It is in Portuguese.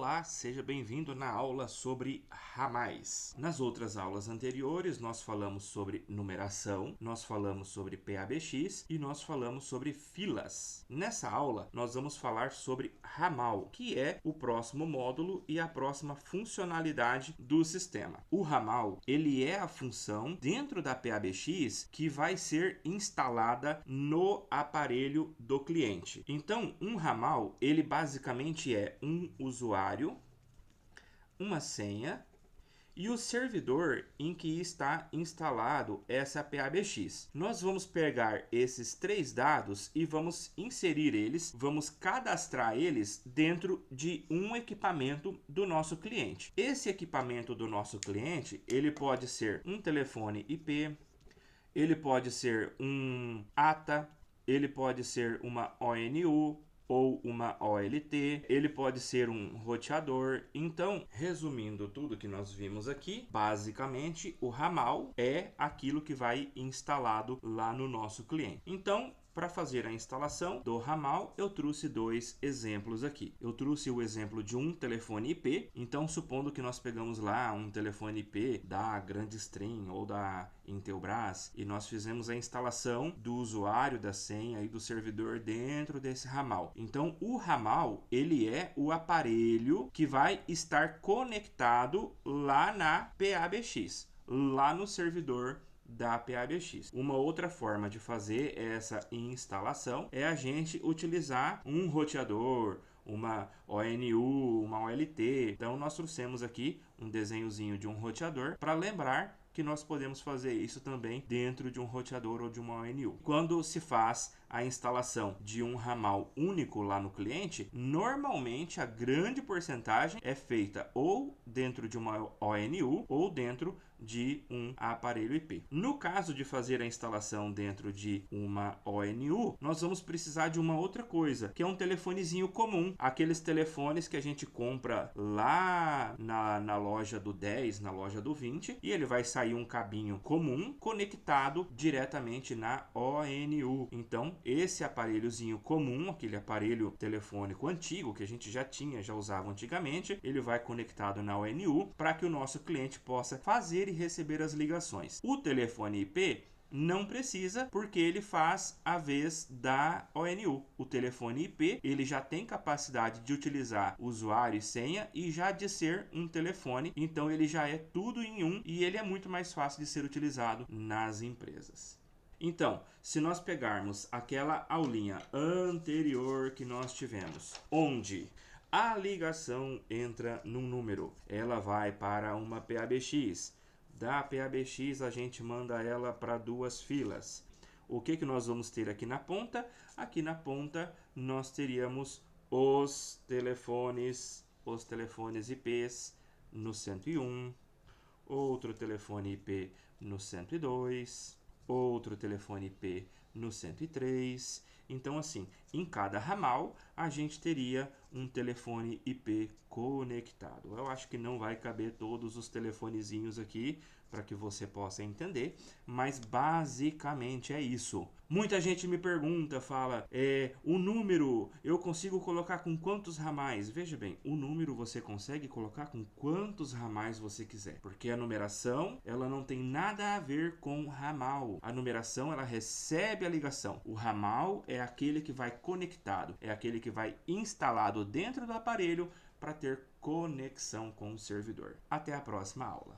Olá, seja bem-vindo na aula sobre ramais. Nas outras aulas anteriores, nós falamos sobre numeração, nós falamos sobre PABX e nós falamos sobre filas. Nessa aula, nós vamos falar sobre ramal, que é o próximo módulo e a próxima funcionalidade do sistema. O ramal, ele é a função dentro da PABX que vai ser instalada no aparelho do cliente. Então, um ramal, ele basicamente é um usuário, uma senha e o servidor em que está instalado essa PABX. Nós vamos pegar esses três dados e vamos inserir eles, vamos cadastrar eles dentro de um equipamento do nosso cliente. Esse equipamento do nosso cliente, ele pode ser um telefone IP, ele pode ser um ATA, ele pode ser uma ONU, ou uma OLT, ele pode ser um roteador. Então, resumindo tudo que nós vimos aqui, basicamente o ramal é aquilo que vai instalado lá no nosso cliente. Então, para fazer a instalação do ramal, eu trouxe dois exemplos aqui. Eu trouxe o exemplo de um telefone IP. Então, supondo que nós pegamos lá um telefone IP da Grandestream ou da Intelbras e nós fizemos a instalação do usuário, da senha e do servidor dentro desse ramal. Então, o ramal, ele é o aparelho que vai estar conectado lá na PABX, lá no servidor da PABX. Uma outra forma de fazer essa instalação é a gente utilizar um roteador, uma ONU, uma OLT. Então, nós trouxemos aqui um desenhozinho de um roteador para lembrar que nós podemos fazer isso também dentro de um roteador ou de uma ONU. Quando se faz a instalação de um ramal único lá no cliente, normalmente a grande porcentagem é feita ou dentro de uma ONU ou dentro de um aparelho IP. No caso de fazer a instalação dentro de uma ONU, nós vamos precisar de uma outra coisa, que é um telefonezinho comum, aqueles telefones que a gente compra lá na loja do 10, na loja do 20, e ele vai sair um cabinho comum conectado diretamente na ONU. Então, esse aparelhozinho comum, aquele aparelho telefônico antigo que a gente já usava antigamente, ele vai conectado na ONU para que o nosso cliente possa fazer e receber as ligações. O telefone IP não precisa, porque ele faz a vez da ONU. O telefone IP, ele já tem capacidade de utilizar usuário e senha e já de ser um telefone, então ele já é tudo em um e ele é muito mais fácil de ser utilizado nas empresas. Então, se nós pegarmos aquela aulinha anterior que nós tivemos, onde a ligação entra num número, ela vai para uma PABX, da PABX a gente manda ela para duas filas. O que nós vamos ter aqui na ponta? Aqui na ponta nós teríamos os telefones IPs no 101, outro telefone IP no 102, outro telefone IP no 103. Então, assim, em cada ramal a gente teria um telefone IP conectado. Eu acho que não vai caber todos os telefonezinhos aqui para que você possa entender, mas basicamente é isso. Muita gente me pergunta, fala, o número eu consigo colocar com quantos ramais? Veja bem, o número você consegue colocar com quantos ramais você quiser, porque a numeração ela não tem nada a ver com ramal. A numeração ela recebe a ligação. O ramal é aquele que vai conectado, é aquele que vai instalado dentro do aparelho para ter conexão com o servidor. Até a próxima aula.